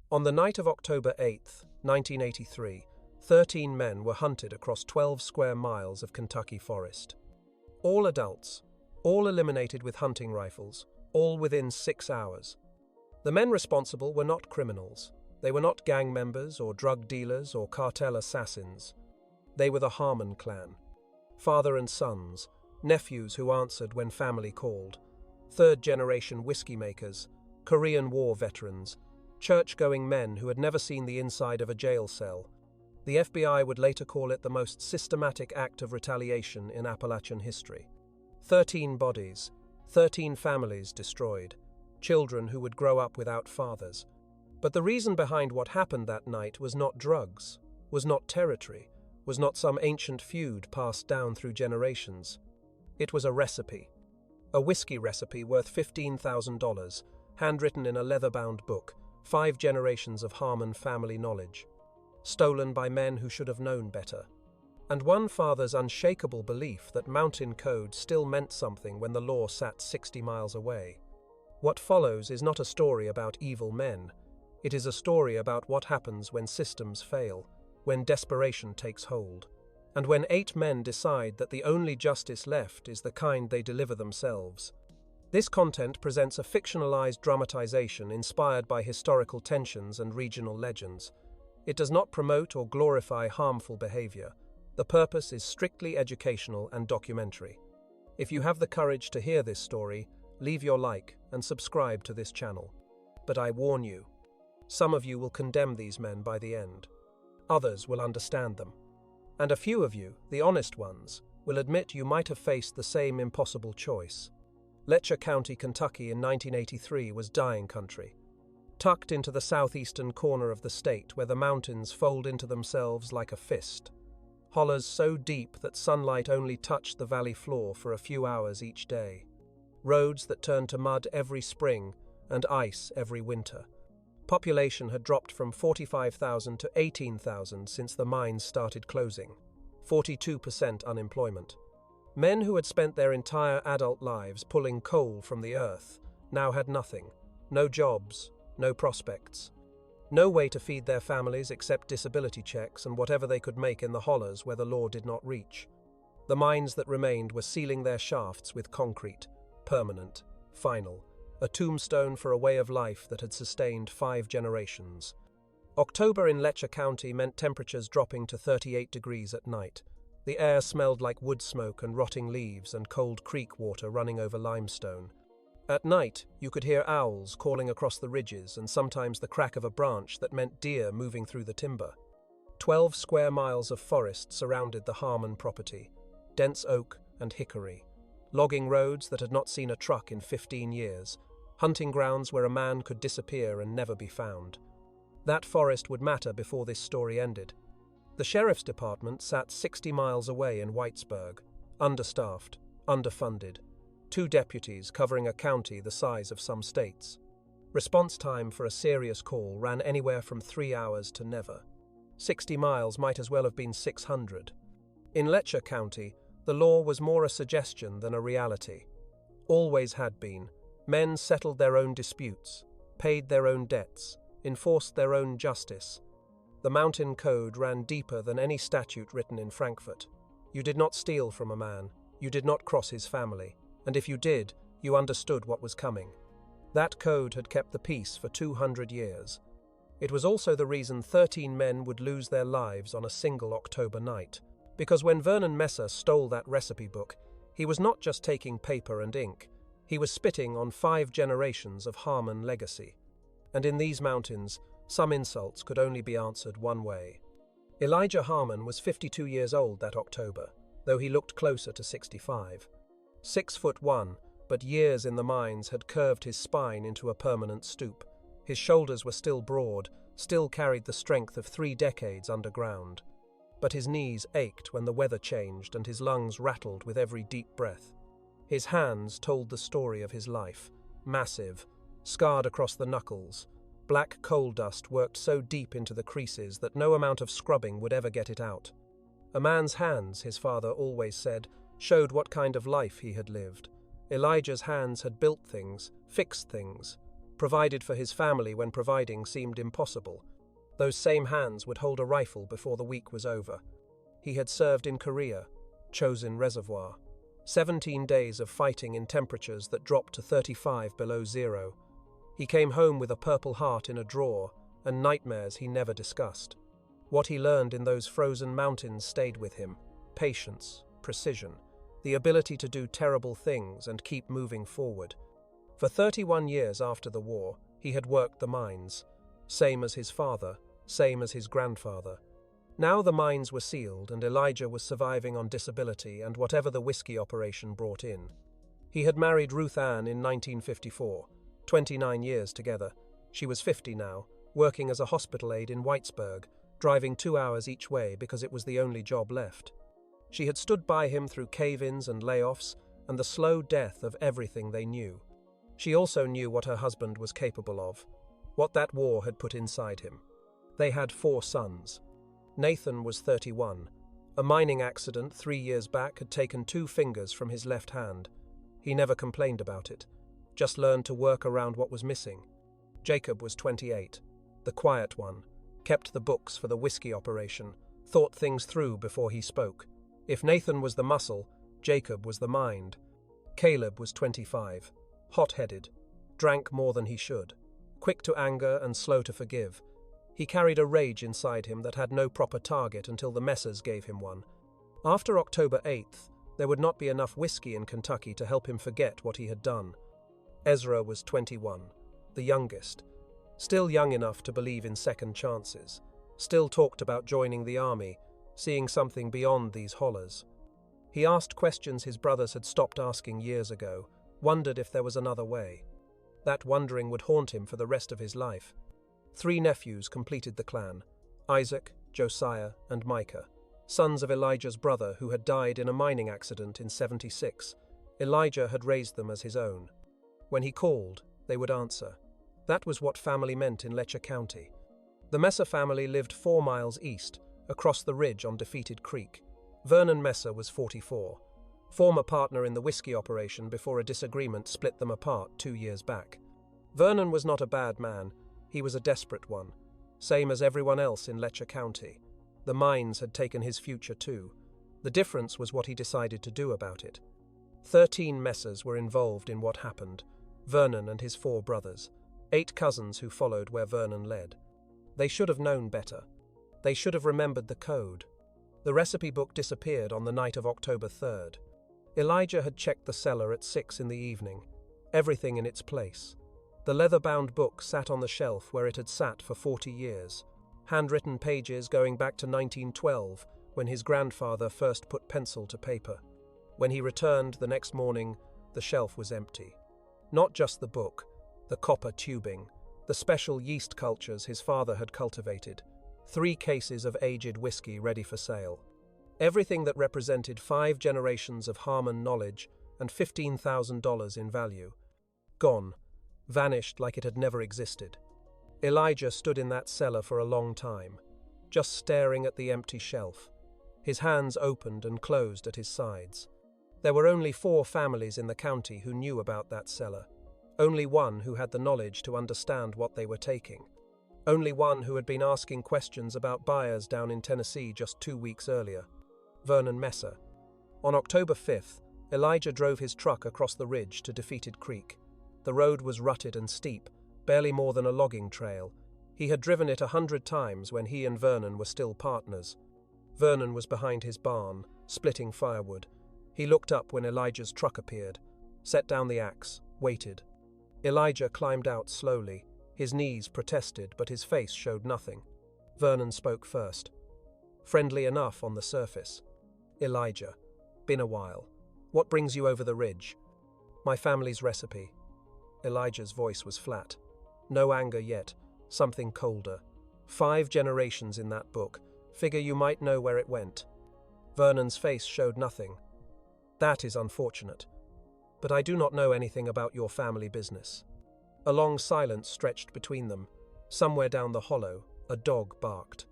On the night of October 8, 1983, 13 men were hunted across 12 square miles of Kentucky forest. All adults, all eliminated with hunting rifles, all within 6 hours. The men responsible were not criminals. They were not gang members or drug dealers or cartel assassins. They were the Harmon clan. Father and sons, nephews who answered when family called, third-generation whiskey makers, Korean War veterans, church-going men who had never seen the inside of a jail cell. The FBI would later call it the most systematic act of retaliation in Appalachian history. 13 bodies, 13 families destroyed, children who would grow up without fathers. But the reason behind what happened that night was not drugs, was not territory, was not some ancient feud passed down through generations. It was a recipe. A whiskey recipe worth $15,000, handwritten in a leather-bound book, 5 generations of Harmon family knowledge, stolen by men who should have known better. And one father's unshakable belief that mountain code still meant something when the law sat 60 miles away. What follows is not a story about evil men. It is a story about what happens when systems fail, when desperation takes hold, and when 8 men decide that the only justice left is the kind they deliver themselves. This content presents a fictionalized dramatization inspired by historical tensions and regional legends. It does not promote or glorify harmful behavior. The purpose is strictly educational and documentary. If you have the courage to hear this story, leave your like and subscribe to this channel. But I warn you, some of you will condemn these men by the end. Others will understand them. And a few of you, the honest ones, will admit you might have faced the same impossible choice. Letcher County, Kentucky in 1983 was dying country. Tucked into the southeastern corner of the state where the mountains fold into themselves like a fist. Hollers so deep that sunlight only touched the valley floor for a few hours each day. Roads that turned to mud every spring and ice every winter. Population had dropped from 45,000 to 18,000 since the mines started closing. 42% unemployment. Men who had spent their entire adult lives pulling coal from the earth now had nothing. No jobs, no prospects. No way to feed their families except disability checks and whatever they could make in the hollers where the law did not reach. The mines that remained were sealing their shafts with concrete, permanent, final, a tombstone for a way of life that had sustained 5 generations. October in Letcher County meant temperatures dropping to 38 degrees at night. The air smelled like wood smoke and rotting leaves and cold creek water running over limestone. At night, you could hear owls calling across the ridges and sometimes the crack of a branch that meant deer moving through the timber. 12 square miles of forest surrounded the Harmon property, dense oak and hickory. Logging roads that had not seen a truck in 15 years. Hunting grounds where a man could disappear and never be found. That forest would matter before this story ended. The sheriff's department sat 60 miles away in Whitesburg, understaffed, underfunded. 2 deputies covering a county the size of some states. Response time for a serious call ran anywhere from 3 hours to never. 60 miles might as well have been 600. In Letcher County, the law was more a suggestion than a reality. Always had been. Men settled their own disputes, paid their own debts, enforced their own justice. The mountain code ran deeper than any statute written in Frankfurt. You did not steal from a man, you did not cross his family, and if you did, you understood what was coming. That code had kept the peace for 200 years. It was also the reason 13 men would lose their lives on a single October night. Because when Vernon Messer stole that recipe book, he was not just taking paper and ink, he was spitting on 5 generations of Harmon legacy. And in these mountains, some insults could only be answered one way. Elijah Harmon was 52 years old that October, though he looked closer to 65. 6'1", but years in the mines had curved his spine into a permanent stoop. His shoulders were still broad, still carried the strength of 3 decades underground. But his knees ached when the weather changed and his lungs rattled with every deep breath. His hands told the story of his life, massive, scarred across the knuckles. Black coal dust worked so deep into the creases that no amount of scrubbing would ever get it out. A man's hands, his father always said, showed what kind of life he had lived. Elijah's hands had built things, fixed things. provided for his family when providing seemed impossible. Those same hands would hold a rifle before the week was over. He had served in Korea, chosen reservoir. 17 days of fighting in temperatures that dropped to 35 below zero. He came home with a Purple Heart in a drawer and nightmares he never discussed. What he learned in those frozen mountains stayed with him. Patience, precision, the ability to do terrible things and keep moving forward. For 31 years after the war, he had worked the mines. Same as his father, same as his grandfather. Now the mines were sealed and Elijah was surviving on disability and whatever the whiskey operation brought in. He had married Ruth Ann in 1954, 29 years together. She was 50 now, working as a hospital aide in Whitesburg, driving 2 hours each way because it was the only job left. She had stood by him through cave-ins and layoffs and the slow death of everything they knew. She also knew what her husband was capable of, what that war had put inside him. They had 4 sons. Nathan was 31. A mining accident 3 years back had taken 2 fingers from his left hand. He never complained about it, just learned to work around what was missing. Jacob was 28, the quiet one, kept the books for the whiskey operation, thought things through before he spoke. If Nathan was the muscle, Jacob was the mind. Caleb was 25, hot-headed, drank more than he should, quick to anger and slow to forgive. He carried a rage inside him that had no proper target until the Messers gave him one. After October 8th, there would not be enough whiskey in Kentucky to help him forget what he had done. Ezra was 21, the youngest, still young enough to believe in second chances, still talked about joining the army, seeing something beyond these hollers. He asked questions his brothers had stopped asking years ago, wondered if there was another way. That wondering would haunt him for the rest of his life. 3 nephews completed the clan, Isaac, Josiah, and Micah, sons of Elijah's brother who had died in a mining accident in 76. Elijah had raised them as his own. When he called, they would answer. That was what family meant in Letcher County. The Messer family lived 4 miles east, across the ridge on Defeated Creek. Vernon Messer was 44, former partner in the whiskey operation before a disagreement split them apart 2 years back. Vernon was not a bad man, he was a desperate one, same as everyone else in Letcher County. The mines had taken his future too. The difference was what he decided to do about it. 13 Messers were involved in what happened, Vernon and his 4 brothers, 8 cousins who followed where Vernon led. They should have known better. They should have remembered the code. The recipe book disappeared on the night of October 3rd. Elijah had checked the cellar at 6 in the evening, everything in its place. The leather-bound book sat on the shelf where it had sat for 40 years, handwritten pages going back to 1912, when his grandfather first put pencil to paper. When he returned the next morning, the shelf was empty. Not just the book, the copper tubing, the special yeast cultures his father had cultivated, 3 cases of aged whiskey ready for sale. Everything that represented 5 generations of Harmon knowledge and $15,000 in value. Gone. Vanished like it had never existed. Elijah stood in that cellar for a long time, just staring at the empty shelf. His hands opened and closed at his sides. There were only 4 families in the county who knew about that cellar. Only one who had the knowledge to understand what they were taking. Only one who had been asking questions about buyers down in Tennessee just 2 weeks earlier. Vernon Messer. On October 5th, Elijah drove his truck across the ridge to Defeated Creek. The road was rutted and steep, barely more than a logging trail. He had driven it 100 times when he and Vernon were still partners. Vernon was behind his barn, splitting firewood. He looked up when Elijah's truck appeared, set down the axe, waited. Elijah climbed out slowly. His knees protested, but his face showed nothing. Vernon spoke first. Friendly enough on the surface. Elijah. Been a while. What brings you over the ridge? My family's recipe. Elijah's voice was flat. No anger yet, something colder. 5 generations in that book. Figure you might know where it went. Vernon's face showed nothing. That is unfortunate. But I do not know anything about your family business. A long silence stretched between them. Somewhere down the hollow, a dog barked.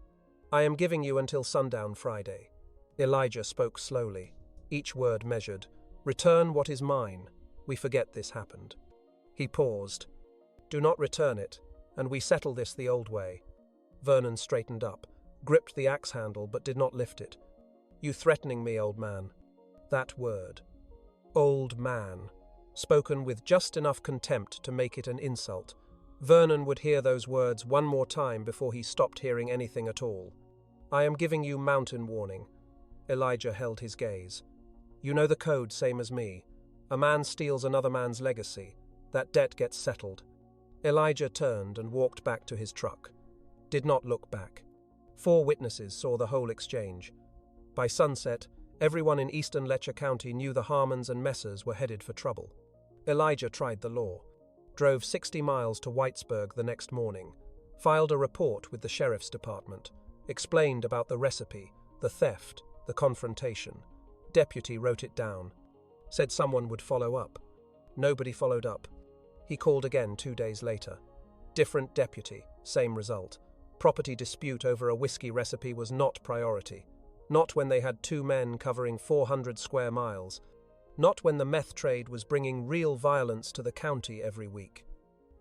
I am giving you until sundown Friday. Elijah spoke slowly, each word measured. Return what is mine. We forget this happened. He paused. Do not return it, and we settle this the old way." Vernon straightened up, gripped the axe handle but did not lift it. "You threatening me, old man?" That word, old man, spoken with just enough contempt to make it an insult. Vernon would hear those words one more time before he stopped hearing anything at all. "I am giving you mountain warning." Elijah held his gaze. "You know the code, same as me. A man steals another man's legacy. That debt gets settled." Elijah turned and walked back to his truck. Did not look back. 4 witnesses saw the whole exchange. By sunset, everyone in eastern Letcher County knew the Harmons and Messers were headed for trouble. Elijah tried the law, drove 60 miles to Whitesburg the next morning, filed a report with the sheriff's department, explained about the recipe, the theft, the confrontation. Deputy wrote it down. Said someone would follow up. Nobody followed up. He called again 2 days later. Different deputy, same result. Property dispute over a whiskey recipe was not priority. Not when they had 2 men covering 400 square miles. Not when the meth trade was bringing real violence to the county every week.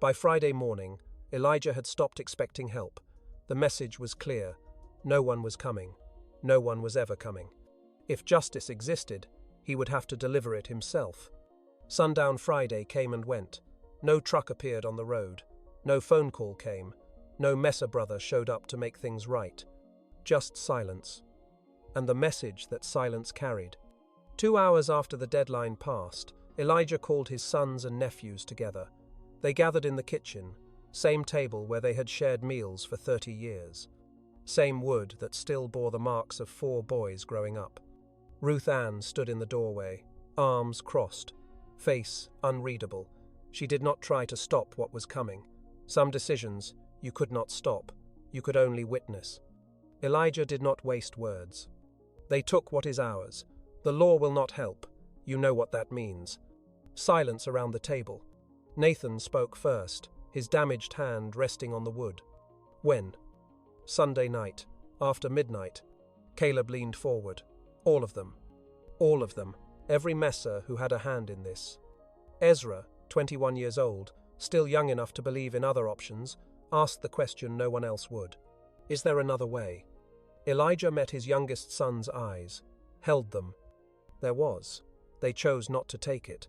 By Friday morning, Elijah had stopped expecting help. The message was clear. No one was coming. No one was ever coming. If justice existed, he would have to deliver it himself. Sundown Friday came and went. No truck appeared on the road. No phone call came. No Messer brother showed up to make things right. Just silence. And the message that silence carried. 2 hours after the deadline passed, Elijah called his sons and nephews together. They gathered in the kitchen, same table where they had shared meals for 30 years. Same wood that still bore the marks of 4 boys growing up. Ruth Ann stood in the doorway, arms crossed, face unreadable. She did not try to stop what was coming. Some decisions you could not stop, you could only witness. Elijah did not waste words. They took what is ours. The law will not help. You know what that means. Silence around the table. Nathan spoke first, his damaged hand resting on the wood. When? Sunday night, after midnight. Caleb leaned forward. All of them. All of them. Every Messer who had a hand in this. Ezra, 21 years old, still young enough to believe in other options, asked the question no one else would. Is there another way? Elijah met his youngest son's eyes, held them. There was. They chose not to take it.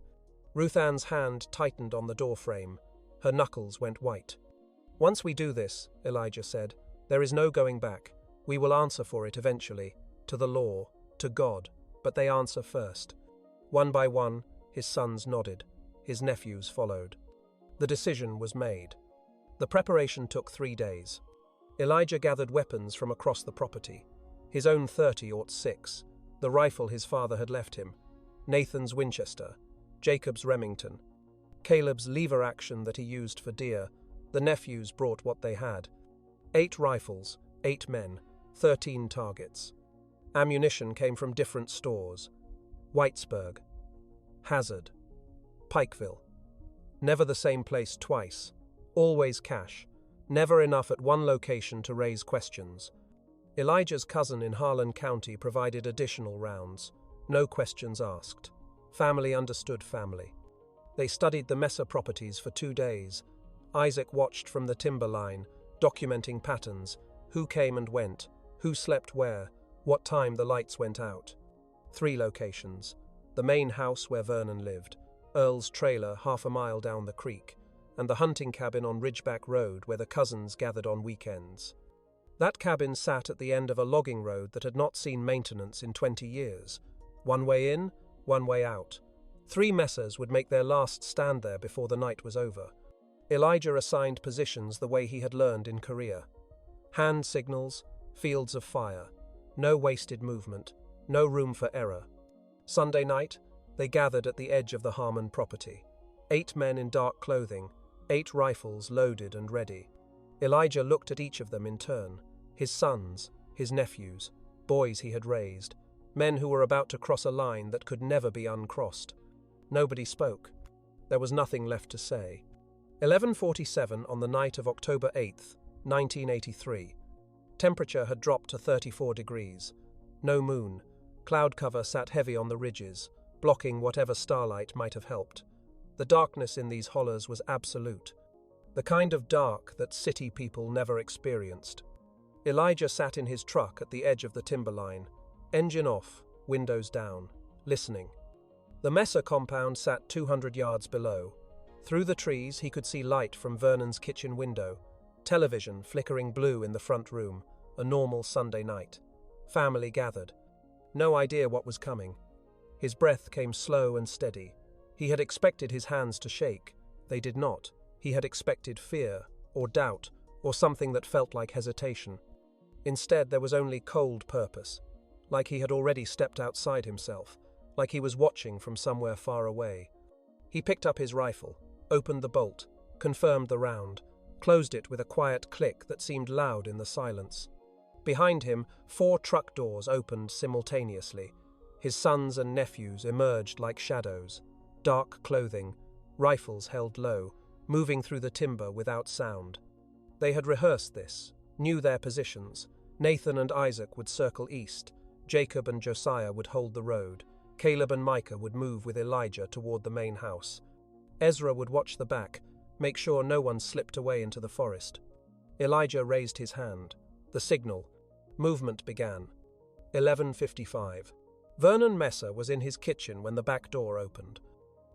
Ruth Ann's hand tightened on the doorframe. Her knuckles went white. Once we do this, Elijah said, there is no going back. We will answer for it eventually, to the law, to God, but they answer first. One by one, his sons nodded. His nephews followed. The decision was made. The preparation took 3 days. Elijah gathered weapons from across the property. His own .30-06, the rifle his father had left him, Nathan's Winchester, Jacob's Remington, Caleb's lever action that he used for deer. The nephews brought what they had. 8 rifles, 8 men, 13 targets. Ammunition came from different stores. Whitesburg, Hazard, Pikeville. Never the same place twice. Always cash. Never enough at one location to raise questions. Elijah's cousin in Harmon County provided additional rounds. No questions asked. Family understood family. They studied the Messer properties for 2 days. Isaac watched from the timber line, documenting patterns, who came and went, who slept where, what time the lights went out. 3 locations. The main house where Vernon lived, Earl's trailer half a mile down the creek, and the hunting cabin on Ridgeback Road where the cousins gathered on weekends. That cabin sat at the end of a logging road that had not seen maintenance in 20 years. One way in, one way out. 3 Messers would make their last stand there before the night was over. Elijah assigned positions the way he had learned in Korea. Hand signals, fields of fire. No wasted movement, no room for error. Sunday night, they gathered at the edge of the Harmon property. 8 men in dark clothing, 8 rifles loaded and ready. Elijah looked at each of them in turn. His sons, his nephews, boys he had raised, men who were about to cross a line that could never be uncrossed. Nobody spoke. There was nothing left to say. 11:47 on the night of October 8th, 1983. Temperature had dropped to 34 degrees. No moon. Cloud cover sat heavy on the ridges, blocking whatever starlight might have helped. The darkness in these hollers was absolute. the kind of dark that city people never experienced. Elijah sat in his truck at the edge of the timberline, engine off, windows down, listening. The Messer compound sat 200 yards below. Through the trees, he could see light from Vernon's kitchen window, television flickering blue in the front room, a normal Sunday night. Family gathered. No idea what was coming. His breath came slow and steady. He had expected his hands to shake. They did not. He had expected fear, or doubt, or something that felt like hesitation. Instead, there was only cold purpose, like he had already stepped outside himself, like he was watching from somewhere far away. He picked up his rifle, opened the bolt, confirmed the round, closed it with a quiet click that seemed loud in the silence. Behind him, 4 truck doors opened simultaneously. His sons and nephews emerged like shadows, dark clothing, rifles held low, moving through the timber without sound. They had rehearsed this, knew their positions. Nathan and Isaac would circle east, Jacob and Josiah would hold the road, Caleb and Micah would move with Elijah toward the main house. Ezra would watch the back, make sure no one slipped away into the forest. Elijah raised his hand. The signal. Movement began. 11:55. Vernon Messer was in his kitchen when the back door opened.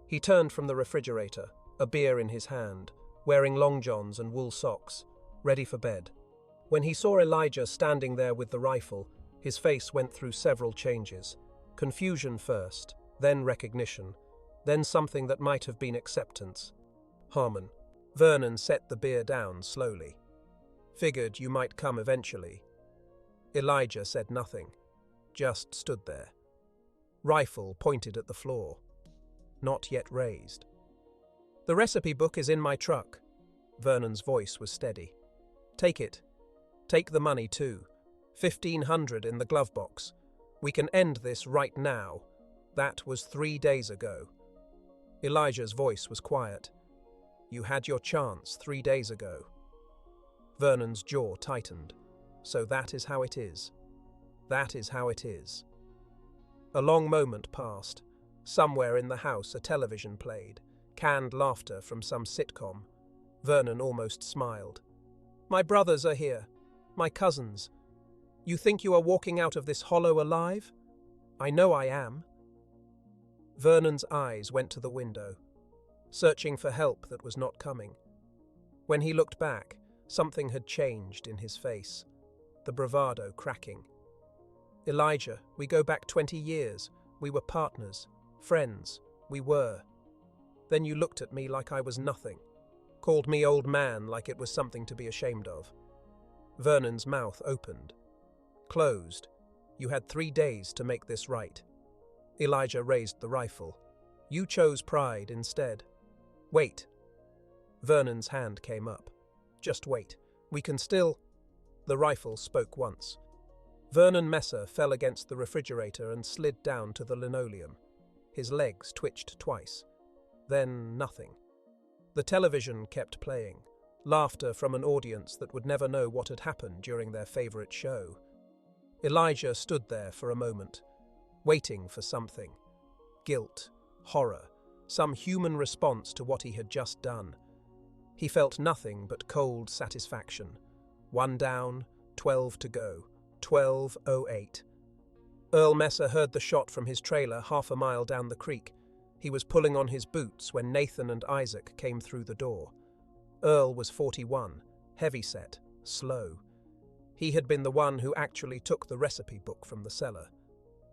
He turned from the refrigerator, a beer in his hand, wearing long johns and wool socks, ready for bed. When he saw Elijah standing there with the rifle, his face went through several changes. Confusion first, then recognition, then something that might have been acceptance. Harmon. Vernon set the beer down slowly. Figured you might come eventually. Elijah said nothing, just stood there. Rifle pointed at the floor. Not yet raised. The recipe book is in my truck. Vernon's voice was steady. Take it. Take the money too. 1,500 in the glove box. We can end this right now. That was 3 days ago. Elijah's voice was quiet. You had your chance 3 days ago. Vernon's jaw tightened. So that is how it is. That is how it is. A long moment passed. Somewhere in the house a television played, canned laughter from some sitcom. Vernon almost smiled. My brothers are here. My cousins. You think you are walking out of this hollow alive? I know I am. Vernon's eyes went to the window, searching for help that was not coming. When he looked back, something had changed in his face, the bravado cracking. Elijah, we go back 20 years. We were partners, friends, we were. Then you looked at me like I was nothing, called me old man like it was something to be ashamed of. Vernon's mouth opened, closed. You had 3 days to make this right. Elijah raised the rifle. You chose pride instead. Wait. Vernon's hand came up. Just wait. We can still... The rifle spoke once. Vernon Messer fell against the refrigerator and slid down to the linoleum. His legs twitched twice. Then nothing. The television kept playing. Laughter from an audience that would never know what had happened during their favorite show. Elijah stood there for a moment, waiting for something. Guilt, horror, some human response to what he had just done. He felt nothing but cold satisfaction. 1 down, 12 to go. 12:08. Earl Messer heard the shot from his trailer half a mile down the creek. He was pulling on his boots when Nathan and Isaac came through the door. Earl was 41, heavyset, slow. He had been the one who actually took the recipe book from the cellar.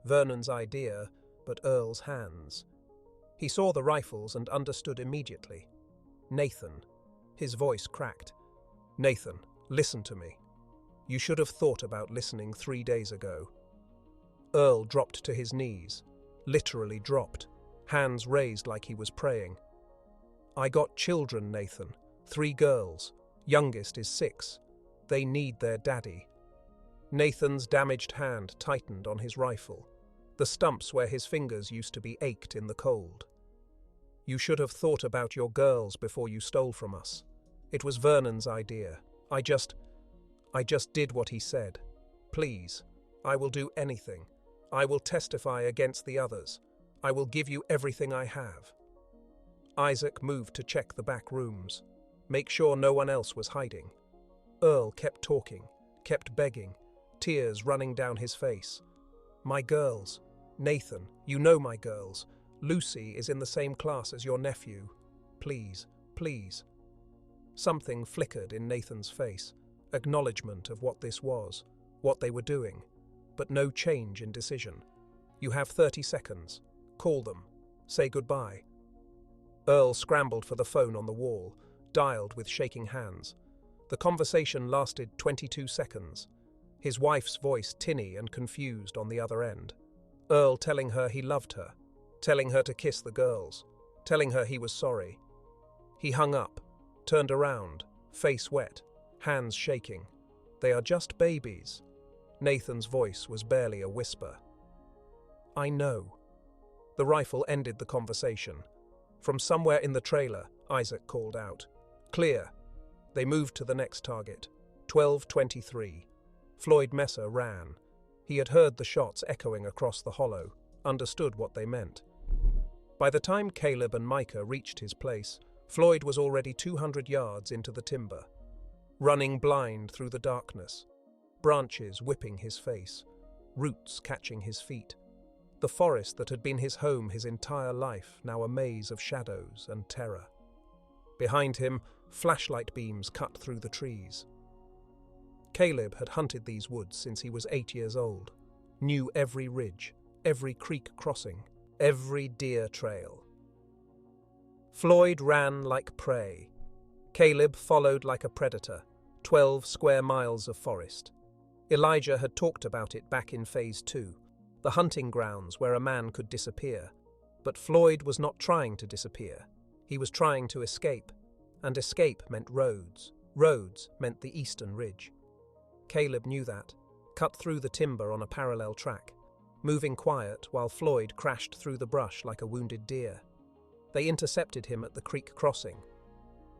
Vernon's idea, but Earl's hands. He saw the rifles and understood immediately. Nathan. His voice cracked. Nathan, listen to me. You should have thought about listening 3 days ago. Earl dropped to his knees, literally dropped, hands raised like he was praying. I got children, Nathan. 3 girls. Youngest is 6. They need their daddy. Nathan's damaged hand tightened on his rifle. The stumps where his fingers used to be ached in the cold. You should have thought about your girls before you stole from us. It was Vernon's idea. I just did what he said. Please, I will do anything. I will testify against the others. I will give you everything I have. Isaac moved to check the back rooms. Make sure no one else was hiding. Earl kept talking, kept begging, tears running down his face. My girls. Nathan, you know my girls. Lucy is in the same class as your nephew. Please, please. Something flickered in Nathan's face, acknowledgement of what this was, what they were doing, but no change in decision. You have 30 seconds. Call them. Say goodbye. Earl scrambled for the phone on the wall, dialed with shaking hands. The conversation lasted 22 seconds. His wife's voice tinny and confused on the other end. Earl telling her he loved her, telling her to kiss the girls, telling her he was sorry. He hung up, turned around, face wet, hands shaking. They are just babies. Nathan's voice was barely a whisper. I know. The rifle ended the conversation. From somewhere in the trailer, Isaac called out. Clear. They moved to the next target. 12:23. Floyd Messer ran. He had heard the shots echoing across the hollow, understood what they meant. By the time Caleb and Micah reached his place, Floyd was already 200 yards into the timber, running blind through the darkness, branches whipping his face, roots catching his feet. The forest that had been his home his entire life, now a maze of shadows and terror. Behind him, flashlight beams cut through the trees. Caleb had hunted these woods since he was 8 years old, knew every ridge, every creek crossing, every deer trail. Floyd ran like prey. Caleb followed like a predator, 12 square miles of forest. Elijah had talked about it back in Phase 2, the hunting grounds where a man could disappear. But Floyd was not trying to disappear. He was trying to escape, and escape meant roads. Roads meant the eastern ridge. Caleb knew that, cut through the timber on a parallel track, moving quiet while Floyd crashed through the brush like a wounded deer. They intercepted him at the creek crossing.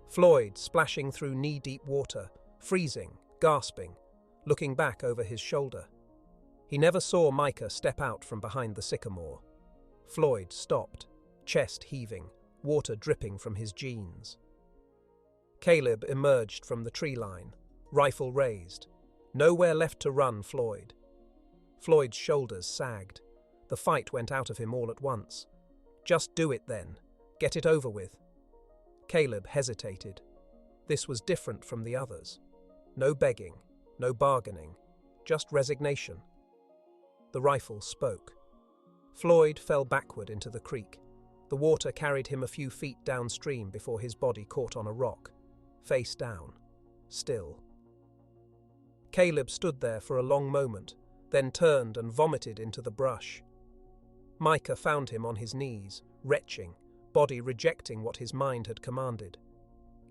Floyd splashing through knee-deep water, freezing, gasping, looking back over his shoulder. He never saw Micah step out from behind the sycamore. Floyd stopped, chest heaving, water dripping from his jeans. Caleb emerged from the tree line, rifle raised. Nowhere left to run, Floyd. Floyd's shoulders sagged. The fight went out of him all at once. Just do it then. Get it over with. Caleb hesitated. This was different from the others. No begging, no bargaining, just resignation. The rifle spoke. Floyd fell backward into the creek. The water carried him a few feet downstream before his body caught on a rock, face down, still. Caleb stood there for a long moment, then turned and vomited into the brush. Micah found him on his knees, retching, body rejecting what his mind had commanded.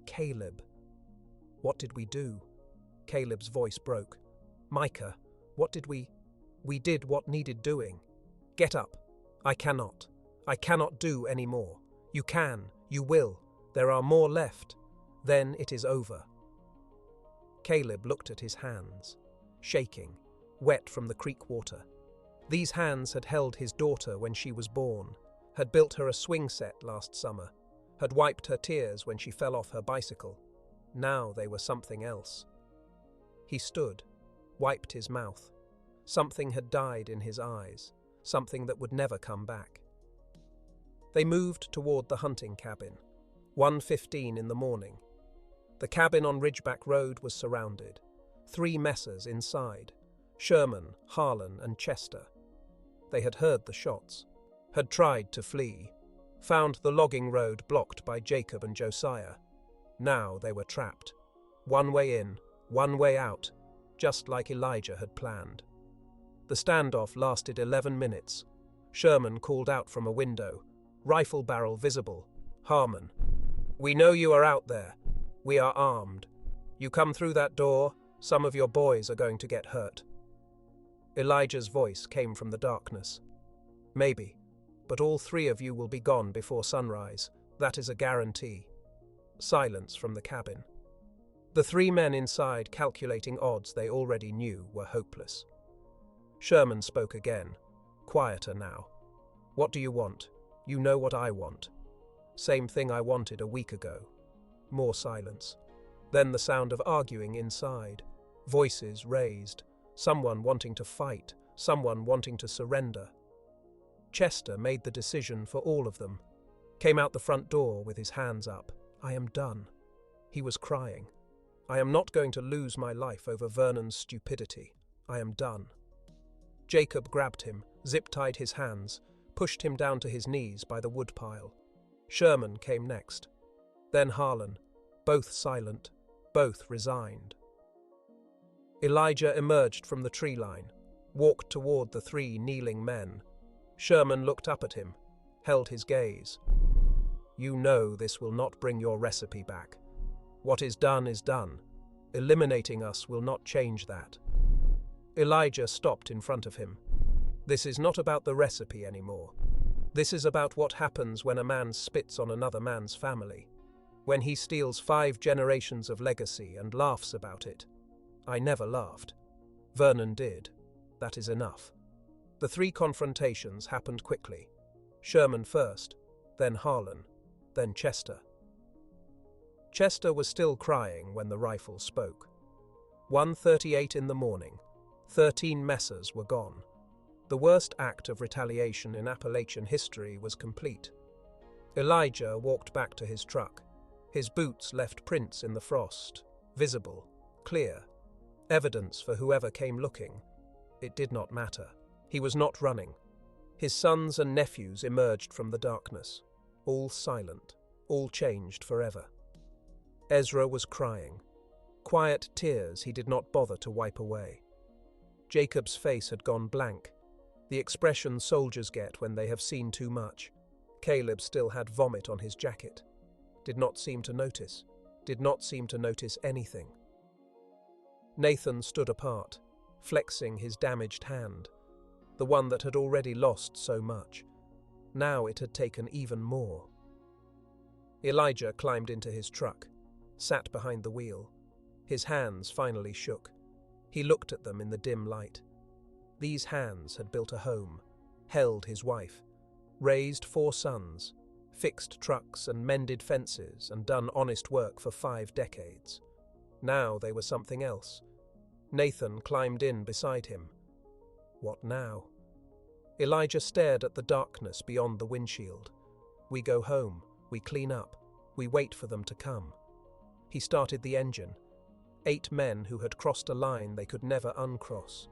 Caleb. What did we do? Caleb's voice broke. Micah, what did we... We did what needed doing. Get up. I cannot. I cannot do any more. You can. You will. There are more left. Then it is over. Caleb looked at his hands, shaking, wet from the creek water. These hands had held his daughter when she was born, had built her a swing set last summer, had wiped her tears when she fell off her bicycle. Now they were something else. He stood, wiped his mouth. Something had died in his eyes, something that would never come back. They moved toward the hunting cabin, 1:15 in the morning. The cabin on Ridgeback Road was surrounded. 3 Messers inside, Sherman, Harlan, and Chester. They had heard the shots, had tried to flee, found the logging road blocked by Jacob and Josiah. Now they were trapped. One way in, one way out, just like Elijah had planned. The standoff lasted 11 minutes. Sherman called out from a window, rifle barrel visible. Harmon, we know you are out there. We are armed. You come through that door, some of your boys are going to get hurt. Elijah's voice came from the darkness. Maybe, but all 3 of you will be gone before sunrise. That is a guarantee. Silence from the cabin. The 3 men inside calculating odds they already knew were hopeless. Sherman spoke again, quieter now. What do you want? You know what I want. Same thing I wanted a week ago. More silence. Then the sound of arguing inside. Voices raised. Someone wanting to fight. Someone wanting to surrender. Chester made the decision for all of them. Came out the front door with his hands up. I am done. He was crying. I am not going to lose my life over Vernon's stupidity. I am done. Jacob grabbed him, zip-tied his hands, pushed him down to his knees by the woodpile. Sherman came next. Then Harlan, both silent, both resigned. Elijah emerged from the tree line, walked toward the three kneeling men. Sherman looked up at him, held his gaze. You know this will not bring your recipe back. What is done is done. Eliminating us will not change that. Elijah stopped in front of him. This is not about the recipe anymore. This is about what happens when a man spits on another man's family. When he steals 5 generations of legacy and laughs about it. I never laughed. Vernon did. That is enough. The 3 confrontations happened quickly. Sherman first, then Harlan, then Chester. Chester was still crying when the rifle spoke. 1:38 in the morning. 13 Messers were gone. The worst act of retaliation in Appalachian history was complete. Elijah walked back to his truck. His boots left prints in the frost, visible, clear, evidence for whoever came looking. It did not matter. He was not running. His sons and nephews emerged from the darkness, all silent, all changed forever. Ezra was crying. Quiet tears he did not bother to wipe away. Jacob's face had gone blank, the expression soldiers get when they have seen too much. Caleb still had vomit on his jacket. Did not seem to notice anything. Nathan stood apart, flexing his damaged hand, the one that had already lost so much. Now it had taken even more. Elijah climbed into his truck, sat behind the wheel. His hands finally shook. He looked at them in the dim light. These hands had built a home, held his wife, raised 4 sons, fixed trucks and mended fences and done honest work for 5 decades. Now they were something else. Nathan climbed in beside him. What now? Elijah stared at the darkness beyond the windshield. We go home, we clean up, we wait for them to come. He started the engine. 8 men who had crossed a line they could never uncross.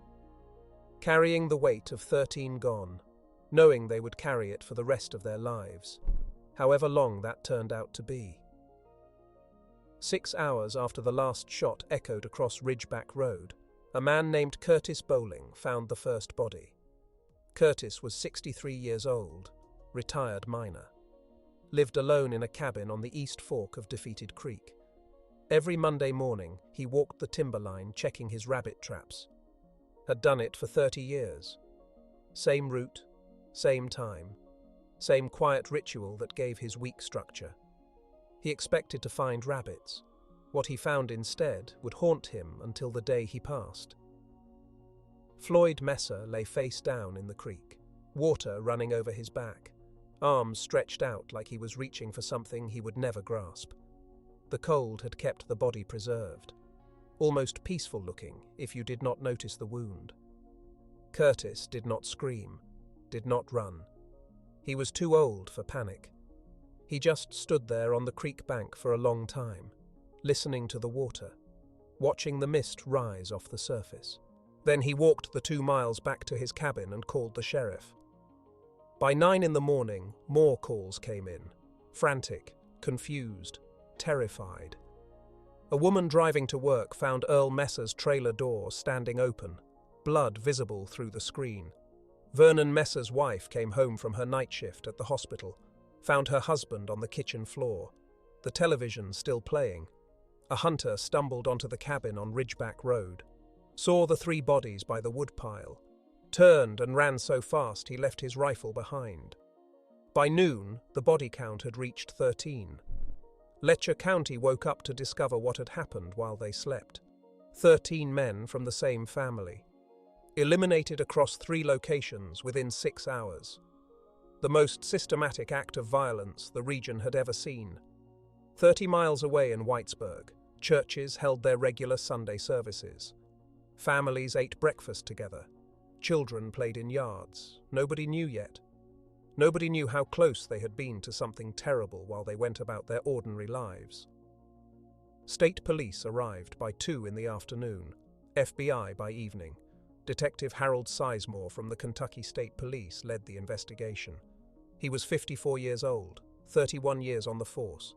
Carrying the weight of 13 gone, knowing they would carry it for the rest of their lives, however long that turned out to be. 6 hours after the last shot echoed across Ridgeback Road, a man named Curtis Bowling found the first body. Curtis was 63 years old, retired miner. Lived alone in a cabin on the East Fork of Defeated Creek. Every Monday morning, he walked the timberline checking his rabbit traps. Had done it for 30 years. Same route, same time, same quiet ritual that gave his week structure. He expected to find rabbits. What he found instead would haunt him until the day he passed. Floyd Messer lay face down in the creek, water running over his back, arms stretched out like he was reaching for something he would never grasp. The cold had kept the body preserved, almost peaceful looking if you did not notice the wound. Curtis did not scream, did not run. He was too old for panic. He just stood there on the creek bank for a long time, listening to the water, watching the mist rise off the surface. Then he walked the 2 miles back to his cabin and called the sheriff. By 9 in the morning, more calls came in, frantic, confused, terrified. A woman driving to work found Earl Messer's trailer door standing open, blood visible through the screen. Vernon Messer's wife came home from her night shift at the hospital, found her husband on the kitchen floor, the television still playing. A hunter stumbled onto the cabin on Ridgeback Road, saw the 3 bodies by the woodpile, turned and ran so fast he left his rifle behind. By noon, the body count had reached 13. Letcher County woke up to discover what had happened while they slept. 13 men from the same family. Eliminated across 3 locations within 6 hours. The most systematic act of violence the region had ever seen. 30 miles away in Whitesburg, churches held their regular Sunday services. Families ate breakfast together. Children played in yards. Nobody knew yet. Nobody knew how close they had been to something terrible while they went about their ordinary lives. State police arrived by 2 in the afternoon, FBI by evening. Detective Harold Sizemore from the Kentucky State Police led the investigation. He was 54 years old, 31 years on the force,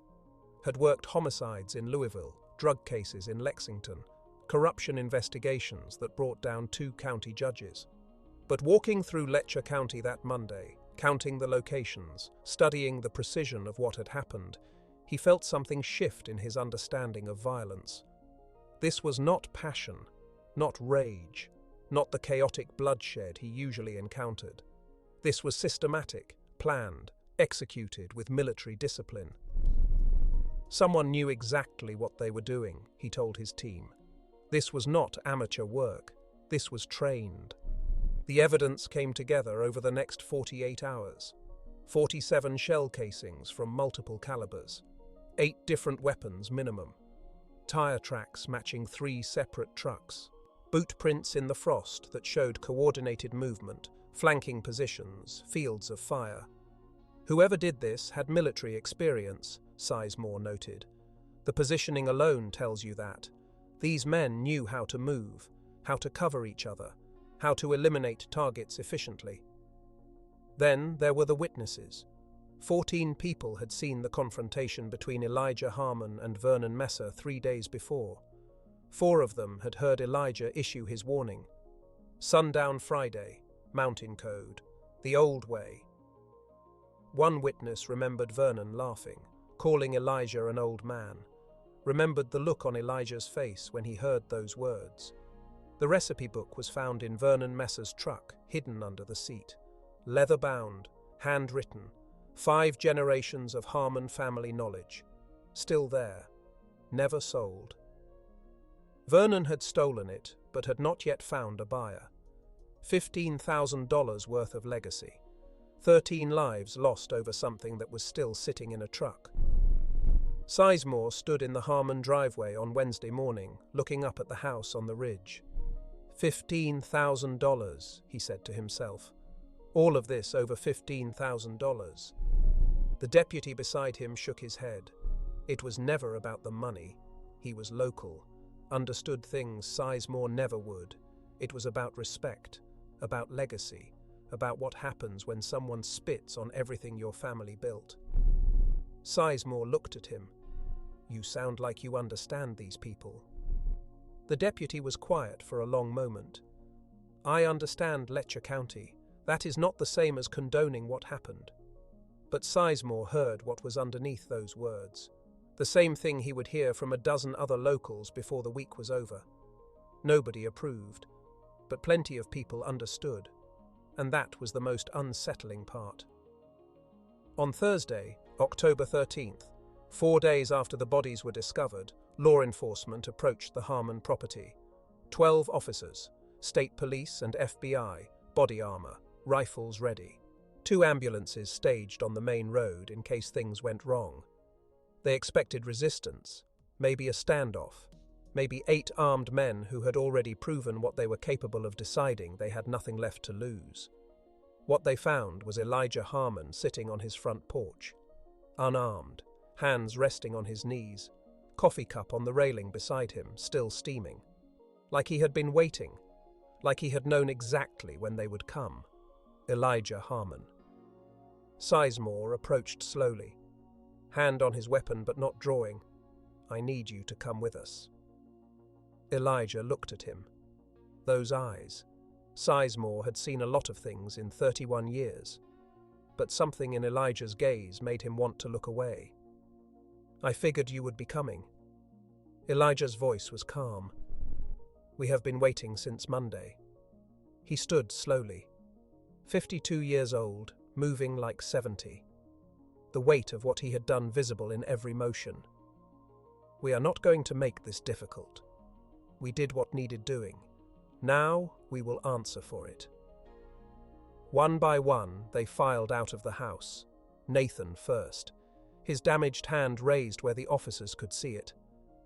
had worked homicides in Louisville, drug cases in Lexington, corruption investigations that brought down 2 county judges. But walking through Letcher County that Monday, counting the locations, studying the precision of what had happened, he felt something shift in his understanding of violence. This was not passion, not rage, not the chaotic bloodshed he usually encountered. This was systematic, planned, executed with military discipline. Someone knew exactly what they were doing, he told his team. This was not amateur work. This was trained. The evidence came together over the next 48 hours. 47 shell casings from multiple calibers. 8 different weapons minimum. Tire tracks matching 3 separate trucks. Boot prints in the frost that showed coordinated movement, flanking positions, fields of fire. Whoever did this had military experience, Sizemore noted. The positioning alone tells you that. These men knew how to move, how to cover each other, how to eliminate targets efficiently. Then there were the witnesses. 14 people had seen the confrontation between Elijah Harmon and Vernon Messer 3 days before. 4 of them had heard Elijah issue his warning. Sundown Friday, Mountain Code, the old way. One witness remembered Vernon laughing, calling Elijah an old man, remembered the look on Elijah's face when he heard those words. The recipe book was found in Vernon Messer's truck, hidden under the seat. Leather-bound, handwritten, 5 generations of Harmon family knowledge. Still there, never sold. Vernon had stolen it, but had not yet found a buyer. $15,000 worth of legacy. 13 lives lost over something that was still sitting in a truck. Sizemore stood in the Harmon driveway on Wednesday morning, looking up at the house on the ridge. $15,000, he said to himself. All of this over $15,000. The deputy beside him shook his head. It was never about the money. He was local, understood things Sizemore never would. It was about respect, about legacy, about what happens when someone spits on everything your family built. Sizemore looked at him. You sound like you understand these people. The deputy was quiet for a long moment. I understand Letcher County. That is not the same as condoning what happened. But Sizemore heard what was underneath those words. The same thing he would hear from a dozen other locals before the week was over. Nobody approved, but plenty of people understood. And that was the most unsettling part. On Thursday, October 13th, 4 days after the bodies were discovered, law enforcement approached the Harmon property. 12 officers, state police and FBI, body armor, rifles ready. 2 ambulances staged on the main road in case things went wrong. They expected resistance, maybe a standoff, maybe 8 armed men who had already proven what they were capable of deciding they had nothing left to lose. What they found was Elijah Harmon sitting on his front porch, unarmed, hands resting on his knees, coffee cup on the railing beside him, still steaming. Like he had been waiting, like he had known exactly when they would come. Elijah Harmon. Sizemore approached slowly, hand on his weapon but not drawing. I need you to come with us. Elijah looked at him. Those eyes. Sizemore had seen a lot of things in 31 years, but something in Elijah's gaze made him want to look away. I figured you would be coming. Elijah's voice was calm. We have been waiting since Monday. He stood slowly. 52 years old, moving like 70. The weight of what he had done visible in every motion. We are not going to make this difficult. We did what needed doing. Now we will answer for it. One by one, they filed out of the house. Nathan first. his damaged hand raised where the officers could see it.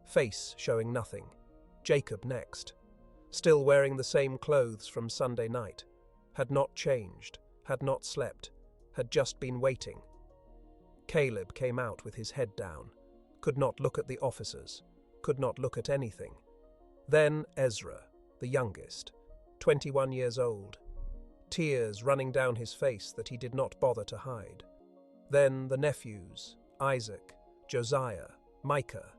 Face showing nothing. Jacob next. Still wearing the same clothes from Sunday night. Had not changed, had not slept, had just been waiting. Caleb came out with his head down, could not look at the officers, could not look at anything. Then Ezra, the youngest, 21 years old, tears running down his face that he did not bother to hide. Then the nephews, Isaac, Josiah, Micah,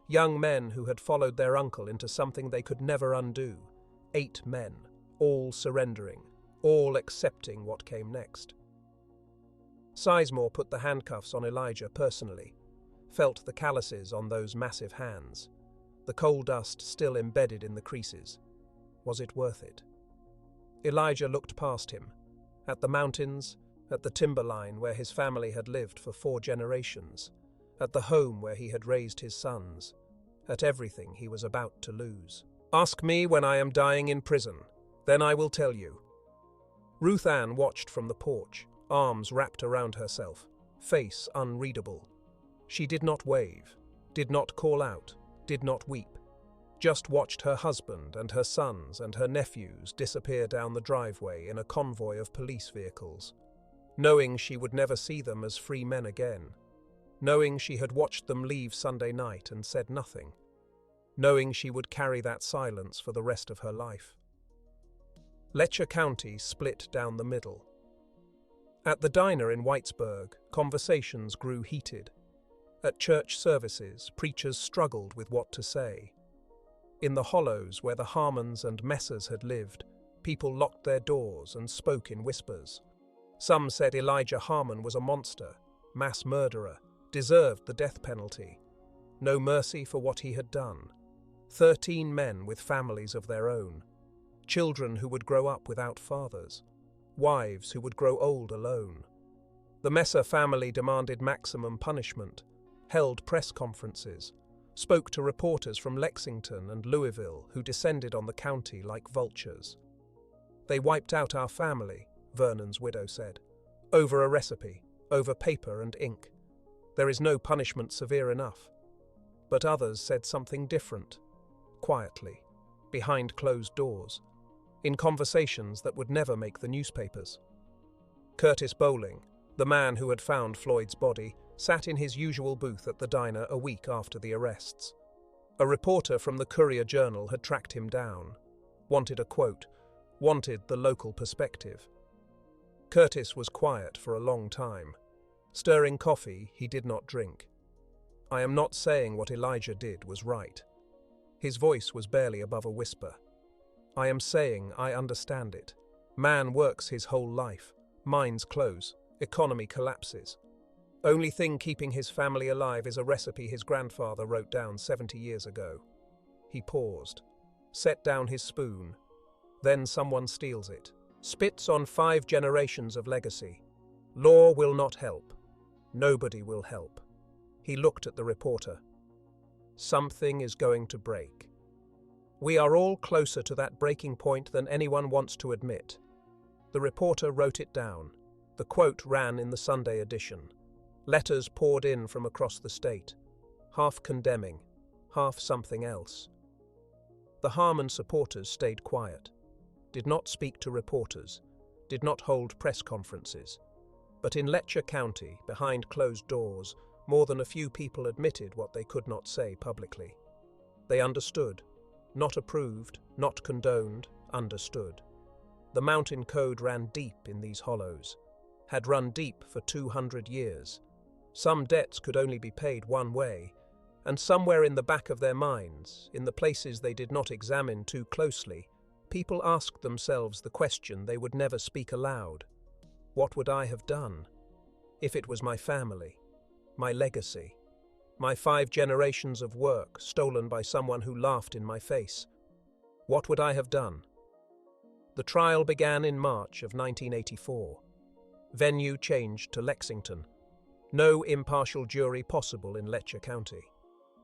young men who had followed their uncle into something they could never undo. 8 men, all surrendering, all accepting what came next. Sizemore put the handcuffs on Elijah personally, felt the calluses on those massive hands, the coal dust still embedded in the creases. Was it worth it? Elijah looked past him, at the mountains, at the timberline where his family had lived for 4 generations, at the home where he had raised his sons, at everything he was about to lose. "Ask me when I am dying in prison, then I will tell you." Ruth Ann watched from the porch, arms wrapped around herself, face unreadable. She did not wave, did not call out, did not weep, just watched her husband and her sons and her nephews disappear down the driveway in a convoy of police vehicles, knowing she would never see them as free men again, knowing she had watched them leave Sunday night and said nothing, knowing she would carry that silence for the rest of her life. Letcher County split down the middle. At the diner in Whitesburg, conversations grew heated. At church services, preachers struggled with what to say. In the hollows where the Harmons and Messers had lived, people locked their doors and spoke in whispers. Some said Elijah Harmon was a monster, mass murderer, deserved the death penalty. No mercy for what he had done. 13 men with families of their own. Children who would grow up without fathers. Wives who would grow old alone. The Messer family demanded maximum punishment, held press conferences, spoke to reporters from Lexington and Louisville who descended on the county like vultures. "They wiped out our family," Vernon's widow said, "over a recipe, over paper and ink. There is no punishment severe enough." But others said something different, quietly, behind closed doors, in conversations that would never make the newspapers. Curtis Bowling, the man who had found Floyd's body, sat in his usual booth at the diner a week after the arrests. A reporter from the Courier-Journal had tracked him down, wanted a quote, wanted the local perspective. Curtis was quiet for a long time. Stirring coffee, he did not drink. "I am not saying what Elijah did was right." His voice was barely above a whisper. "I am saying I understand it. Man works his whole life. Mines close. Economy collapses. Only thing keeping his family alive is a recipe his grandfather wrote down 70 years ago." He paused, set down his spoon. Then someone steals it, spits on 5 generations of legacy. Law will not help. Nobody will help. He looked at the reporter. "Something is going to break. We are all closer to that breaking point than anyone wants to admit." The reporter wrote it down. The quote ran in the Sunday edition. Letters poured in from across the state, half condemning, half something else. The Harmon supporters stayed quiet, did not speak to reporters, did not hold press conferences. But in Letcher County, behind closed doors, more than a few people admitted what they could not say publicly. They understood. Not approved, not condoned, understood. The mountain code ran deep in these hollows, had run deep for 200 years. Some debts could only be paid one way, and somewhere in the back of their minds, in the places they did not examine too closely, people asked themselves the question they would never speak aloud. What would I have done if it was my family, my legacy, my 5 generations of work stolen by someone who laughed in my face? What would I have done? The trial began in March of 1984. Venue changed to Lexington. No impartial jury possible in Letcher County.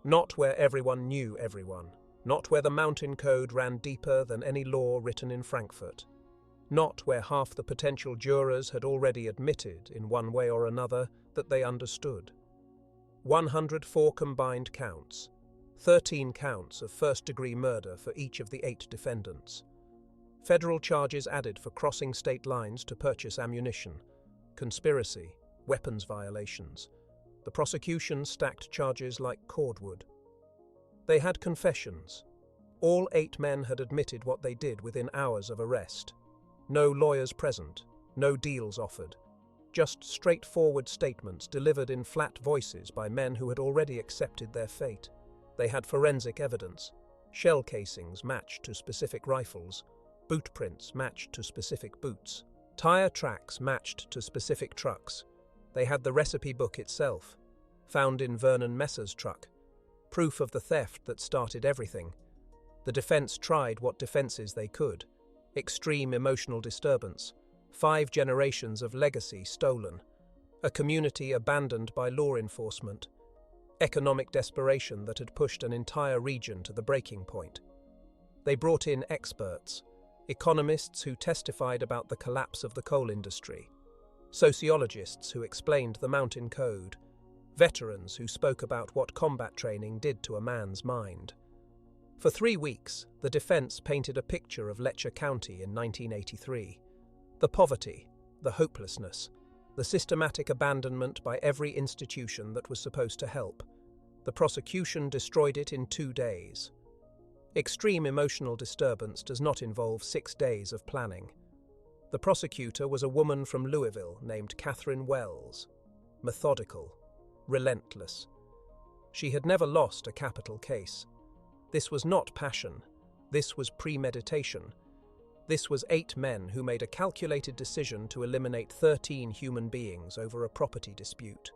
Not where everyone knew everyone. Not where the mountain code ran deeper than any law written in Frankfurt. Not where half the potential jurors had already admitted, in one way or another, that they understood. 104 combined counts, 13 counts of first-degree murder for each of the 8 defendants. Federal charges added for crossing state lines to purchase ammunition, conspiracy, weapons violations. The prosecution stacked charges like cordwood. They had confessions. All 8 men had admitted what they did within hours of arrest. No lawyers present, no deals offered. Just straightforward statements delivered in flat voices by men who had already accepted their fate. They had forensic evidence, shell casings matched to specific rifles, boot prints matched to specific boots, tire tracks matched to specific trucks. They had the recipe book itself, found in Vernon Messer's truck, proof of the theft that started everything. The defense tried what defenses they could. Extreme emotional disturbance, 5 generations of legacy stolen, a community abandoned by law enforcement, economic desperation that had pushed an entire region to the breaking point. They brought in experts, economists who testified about the collapse of the coal industry, sociologists who explained the mountain code, veterans who spoke about what combat training did to a man's mind. For 3 weeks, the defense painted a picture of Letcher County in 1983. The poverty, the hopelessness, the systematic abandonment by every institution that was supposed to help. The prosecution destroyed it in 2 days. Extreme emotional disturbance does not involve 6 days of planning. The prosecutor was a woman from Louisville named Catherine Wells. Methodical, relentless. She had never lost a capital case. This was not passion. This was premeditation. This was 8 men who made a calculated decision to eliminate 13 human beings over a property dispute.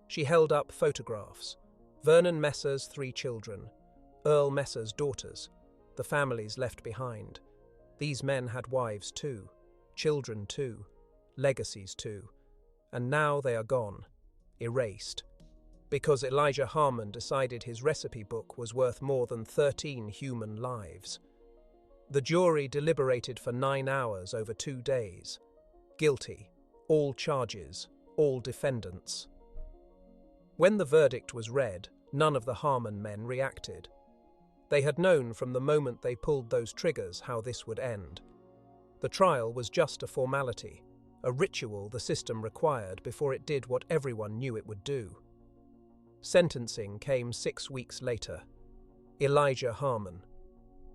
She held up photographs. Vernon Messer's 3 children, Earl Messer's daughters, the families left behind. These men had wives too, children too, legacies too. And now they are gone, erased. Because Elijah Harmon decided his recipe book was worth more than 13 human lives. The jury deliberated for 9 hours over 2 days. Guilty, all charges, all defendants. When the verdict was read, none of the Harmon men reacted. They had known from the moment they pulled those triggers how this would end. The trial was just a formality, a ritual the system required before it did what everyone knew it would do. Sentencing came 6 weeks later. Elijah Harmon.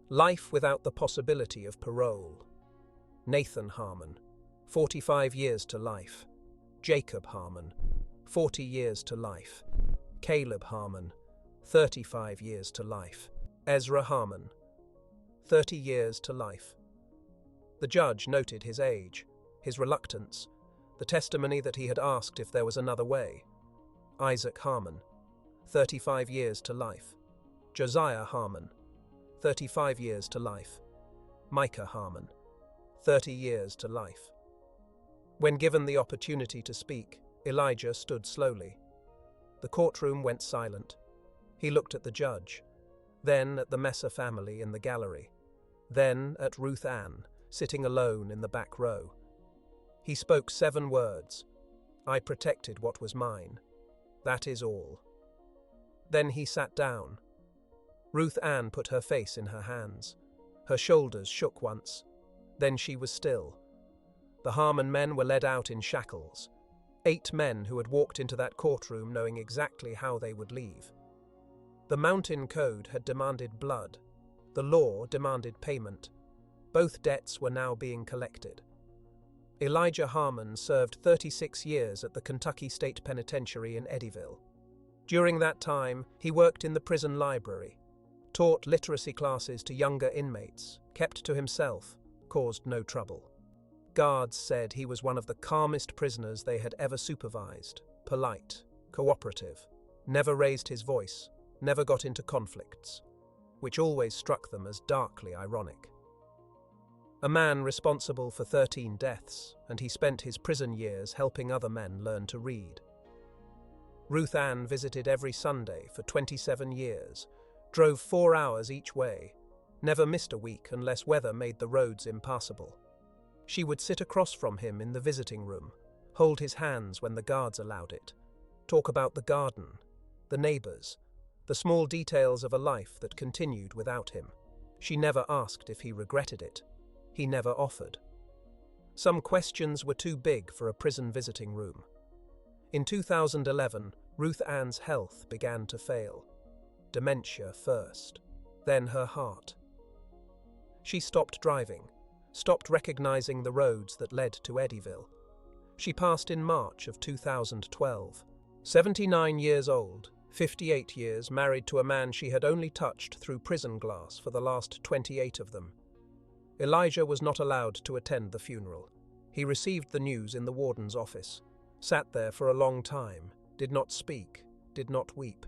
Life without the possibility of parole. Nathan Harmon. 45 years to life. Jacob Harmon. 40 years to life. Caleb Harmon. 35 years to life. Ezra Harmon. 30 years to life. The judge noted his age, his reluctance, the testimony that he had asked if there was another way. Isaac Harmon. 35 years to life. Josiah Harmon. 35 years to life. Micah Harmon. 30 years to life. When given the opportunity to speak, Elijah stood slowly. The courtroom went silent. He looked at the judge, then at the Messer family in the gallery, then at Ruth Ann, sitting alone in the back row. He spoke 7 words. I protected what was mine. That is all. Then he sat down. Ruth Ann put her face in her hands. Her shoulders shook once. Then she was still. The Harmon men were led out in shackles. 8 men who had walked into that courtroom knowing exactly how they would leave. The mountain code had demanded blood. The law demanded payment. Both debts were now being collected. Elijah Harmon served 36 years at the Kentucky State Penitentiary in Eddyville. During that time, he worked in the prison library, taught literacy classes to younger inmates, kept to himself, caused no trouble. Guards said he was one of the calmest prisoners they had ever supervised, polite, cooperative, never raised his voice, never got into conflicts, which always struck them as darkly ironic. A man responsible for 13 deaths, and he spent his prison years helping other men learn to read. Ruth Ann visited every Sunday for 27 years, drove 4 hours each way, never missed a week unless weather made the roads impassable. She would sit across from him in the visiting room, hold his hands when the guards allowed it, talk about the garden, the neighbors, the small details of a life that continued without him. She never asked if he regretted it. He never offered. Some questions were too big for a prison visiting room. In 2011, Ruth Ann's health began to fail. Dementia first, then her heart. She stopped driving, stopped recognizing the roads that led to Eddyville. She passed in March of 2012. 79 years old, 58 years married to a man she had only touched through prison glass for the last 28 of them. Elijah was not allowed to attend the funeral. He received the news in the warden's office, sat there for a long time, did not speak, did not weep.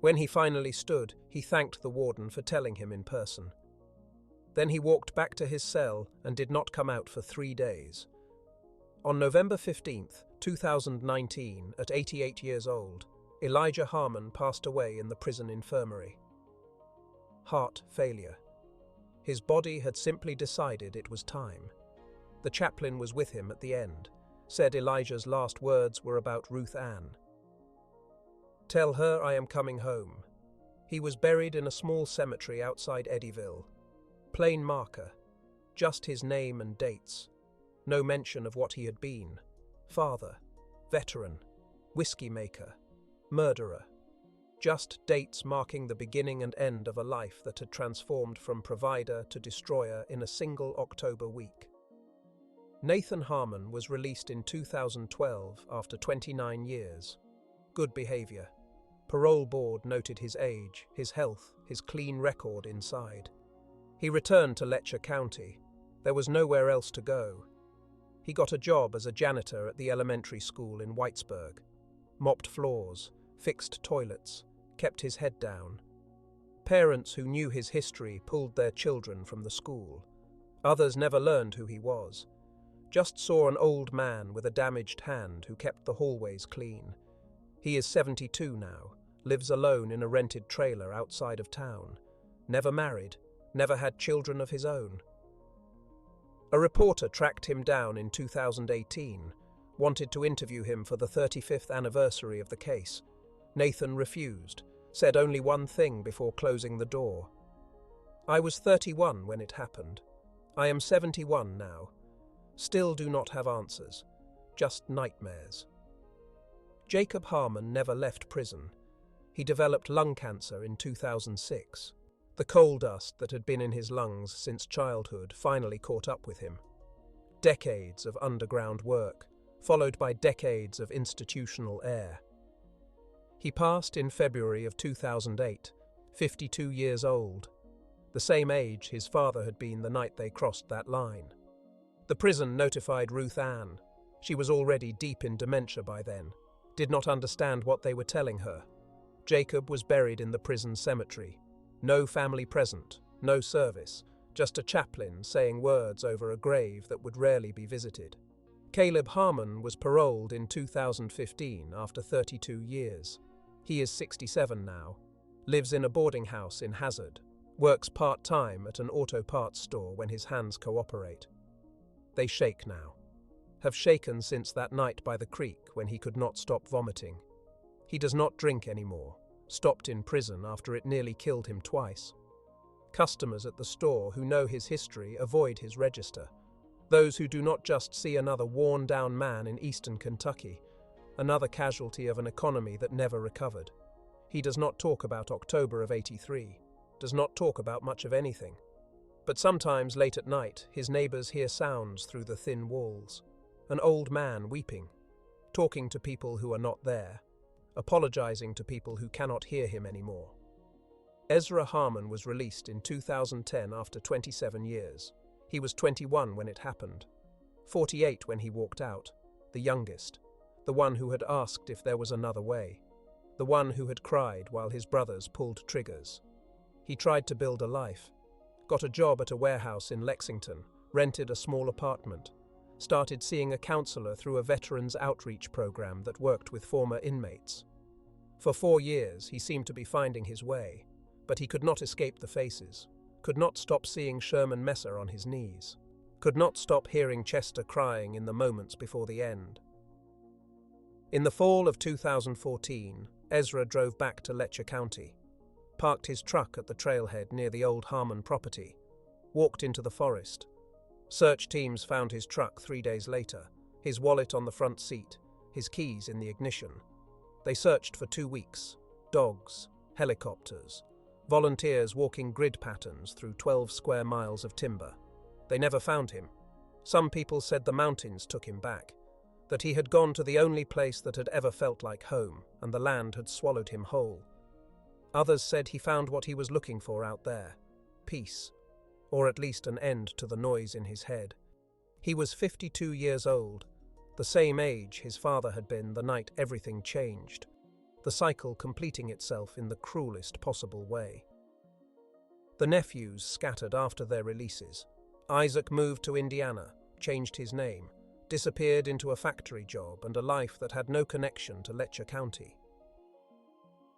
When he finally stood, he thanked the warden for telling him in person. Then he walked back to his cell and did not come out for 3 days. On November 15, 2019, at 88 years old, Elijah Harmon passed away in the prison infirmary. Heart failure. His body had simply decided it was time. The chaplain was with him at the end, said Elijah's last words were about Ruth Ann. "Tell her I am coming home." He was buried in a small cemetery outside Eddyville. Plain marker, just his name and dates. No mention of what he had been. Father, veteran, whiskey maker, murderer. Just dates marking the beginning and end of a life that had transformed from provider to destroyer in a single October week. Nathan Harmon was released in 2012 after 29 years. Good behavior. Parole board noted his age, his health, his clean record inside. He returned to Letcher County. There was nowhere else to go. He got a job as a janitor at the elementary school in Whitesburg. Mopped floors, fixed toilets, kept his head down. Parents who knew his history pulled their children from the school. Others never learned who he was. Just saw an old man with a damaged hand who kept the hallways clean. He is 72 now, lives alone in a rented trailer outside of town. Never married, never had children of his own. A reporter tracked him down in 2018, wanted to interview him for the 35th anniversary of the case. Nathan refused, said only one thing before closing the door. "I was 31 when it happened. I am 71 now. Still do not have answers, just nightmares." Jacob Harmon never left prison. He developed lung cancer in 2006. The coal dust that had been in his lungs since childhood finally caught up with him. Decades of underground work, followed by decades of institutional air. He passed in February of 2008, 52 years old, the same age his father had been the night they crossed that line. The prison notified Ruth Ann. She was already deep in dementia by then, did not understand what they were telling her. Jacob was buried in the prison cemetery. No family present, no service, just a chaplain saying words over a grave that would rarely be visited. Caleb Harmon was paroled in 2015 after 32 years. He is 67 now, lives in a boarding house in Hazard, works part-time at an auto parts store when his hands cooperate. They shake now. Have shaken since that night by the creek when he could not stop vomiting. He does not drink anymore, stopped in prison after it nearly killed him twice. Customers at the store who know his history avoid his register. Those who do not just see another worn-down man in eastern Kentucky, another casualty of an economy that never recovered. He does not talk about October of '83, does not talk about much of anything. But sometimes late at night, his neighbors hear sounds through the thin walls. An old man weeping, talking to people who are not there, apologizing to people who cannot hear him anymore. Ezra Harmon was released in 2010 after 27 years. He was 21 when it happened, 48 when he walked out, the youngest, the one who had asked if there was another way, the one who had cried while his brothers pulled triggers. He tried to build a life, got a job at a warehouse in Lexington, rented a small apartment, started seeing a counselor through a veterans outreach program that worked with former inmates. For 4 years, he seemed to be finding his way, but he could not escape the faces, could not stop seeing Sherman Messer on his knees, could not stop hearing Chester crying in the moments before the end. In the fall of 2014, Ezra drove back to Letcher County, parked his truck at the trailhead near the old Harmon property, walked into the forest. Search teams found his truck 3 days later, his wallet on the front seat, his keys in the ignition. They searched for 2 weeks. Dogs, helicopters, volunteers walking grid patterns through 12 square miles of timber. They never found him. Some people said the mountains took him back, that he had gone to the only place that had ever felt like home, and the land had swallowed him whole. Others said he found what he was looking for out there, peace, or at least an end to the noise in his head. He was 52 years old, the same age his father had been the night everything changed, the cycle completing itself in the cruelest possible way. The nephews scattered after their releases. Isaac moved to Indiana, changed his name, disappeared into a factory job and a life that had no connection to Letcher County.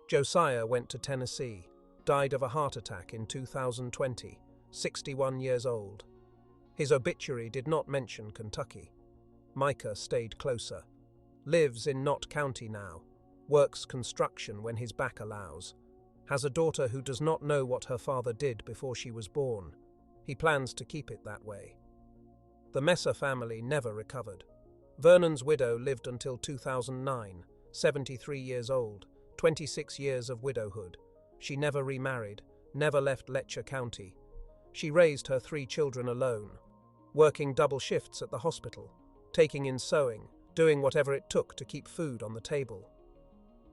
Josiah went to Tennessee, died of a heart attack in 2020, 61 years old. His obituary did not mention Kentucky. Micah stayed closer. Lives in Knott County now. Works construction when his back allows. Has a daughter who does not know what her father did before she was born. He plans to keep it that way. The Messer family never recovered. Vernon's widow lived until 2009, 73 years old, 26 years of widowhood. She never remarried, never left Letcher County. She raised her 3 children alone, working double shifts at the hospital, taking in sewing, doing whatever it took to keep food on the table.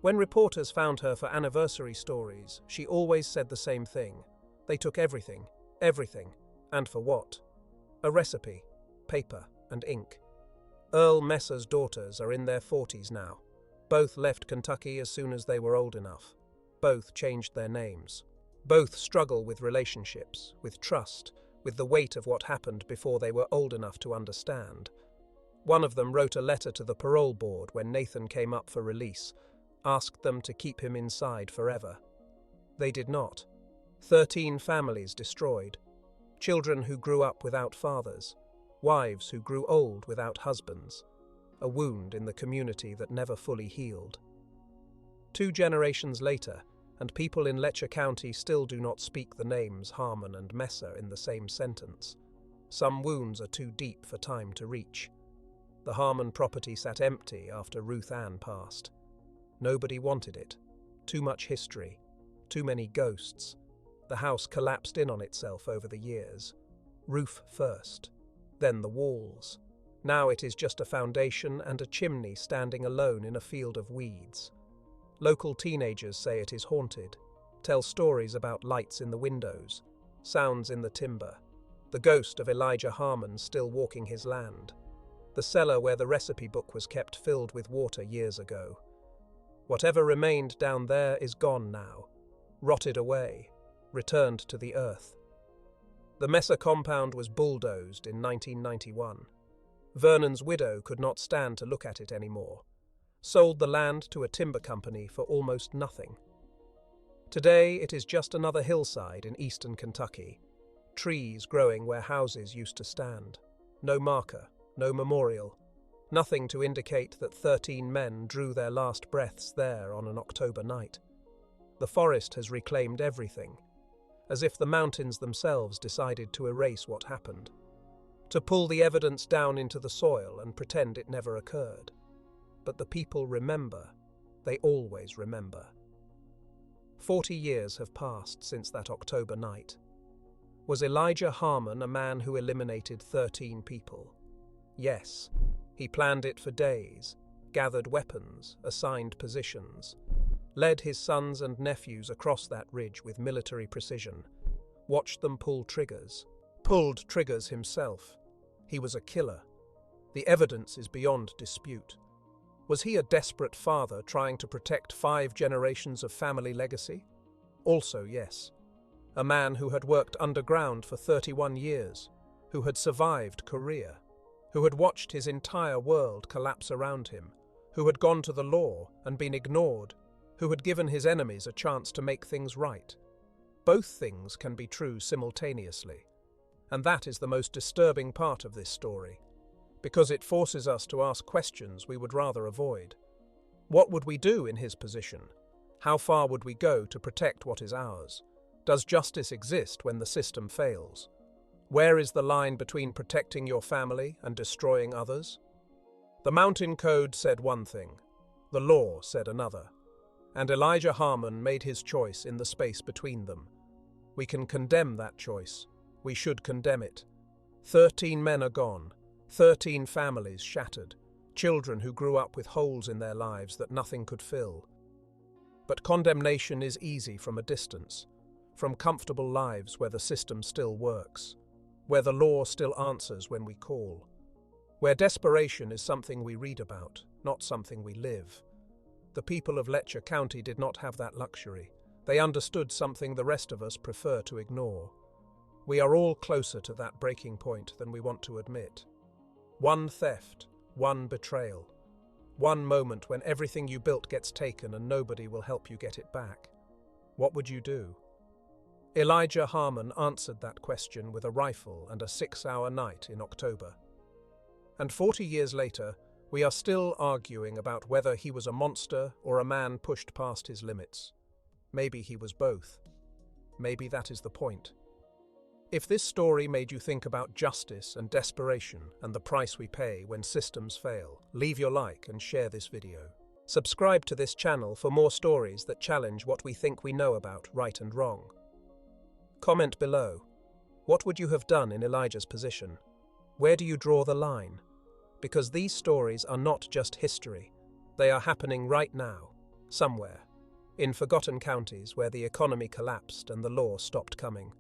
When reporters found her for anniversary stories, she always said the same thing. They took everything, and for what? A recipe, paper, and ink. Earl Messer's daughters are in their 40s now. Both left Kentucky as soon as they were old enough. Both changed their names. Both struggle with relationships, with trust, with the weight of what happened before they were old enough to understand. One of them wrote a letter to the parole board when Nathan came up for release, asked them to keep him inside forever. They did not. 13 families destroyed. Children who grew up without fathers. Wives who grew old without husbands. A wound in the community that never fully healed. 2 generations later, and people in Letcher County still do not speak the names Harmon and Messer in the same sentence. Some wounds are too deep for time to reach. The Harmon property sat empty after Ruth Ann passed. Nobody wanted it. Too much history. Too many ghosts. The house collapsed in on itself over the years. Roof first, then the walls. Now it is just a foundation and a chimney standing alone in a field of weeds. Local teenagers say it is haunted, tell stories about lights in the windows, sounds in the timber, the ghost of Elijah Harmon still walking his land, the cellar where the recipe book was kept filled with water years ago. Whatever remained down there is gone now, rotted away, returned to the earth. The Messer compound was bulldozed in 1991. Vernon's widow could not stand to look at it anymore. Sold the land to a timber company for almost nothing. Today it is just another hillside in eastern Kentucky. Trees growing where houses used to stand. No marker, no memorial. Nothing to indicate that 13 men drew their last breaths there on an October night. The forest has reclaimed everything, as if the mountains themselves decided to erase what happened, to pull the evidence down into the soil and pretend it never occurred. But the people remember. They always remember. 40 years have passed since that October night. Was Elijah Harmon a man who eliminated 13 people? Yes. He planned it for days, gathered weapons, assigned positions, led his sons and nephews across that ridge with military precision, watched them pulled triggers himself. He was a killer. The evidence is beyond dispute. Was he a desperate father trying to protect 5 generations of family legacy? Also, yes. A man who had worked underground for 31 years, who had survived Korea, who had watched his entire world collapse around him, who had gone to the law and been ignored, who had given his enemies a chance to make things right. Both things can be true simultaneously. And that is the most disturbing part of this story, because it forces us to ask questions we would rather avoid. What would we do in his position? How far would we go to protect what is ours? Does justice exist when the system fails? Where is the line between protecting your family and destroying others? The Mountain Code said one thing, the law said another, and Elijah Harmon made his choice in the space between them. We can condemn that choice. We should condemn it. 13 men are gone, 13 families shattered, children who grew up with holes in their lives that nothing could fill. But condemnation is easy from a distance, from comfortable lives where the system still works, where the law still answers when we call, where desperation is something we read about, not something we live. The people of Letcher County did not have that luxury. They understood something the rest of us prefer to ignore. We are all closer to that breaking point than we want to admit. One theft, one betrayal, one moment when everything you built gets taken and nobody will help you get it back. What would you do? Elijah Harmon answered that question with a rifle and a 6-hour night in October. And 40 years later, we are still arguing about whether he was a monster or a man pushed past his limits. Maybe he was both. Maybe that is the point. If this story made you think about justice and desperation and the price we pay when systems fail, leave your like and share this video. Subscribe to this channel for more stories that challenge what we think we know about right and wrong. Comment below. What would you have done in Elijah's position? Where do you draw the line? Because these stories are not just history. They are happening right now, somewhere, in forgotten counties where the economy collapsed and the law stopped coming,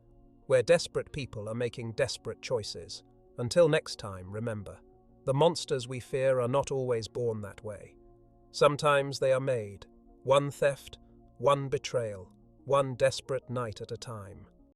where desperate people are making desperate choices. Until next time, remember, the monsters we fear are not always born that way. Sometimes they are made, one theft, one betrayal, one desperate night at a time.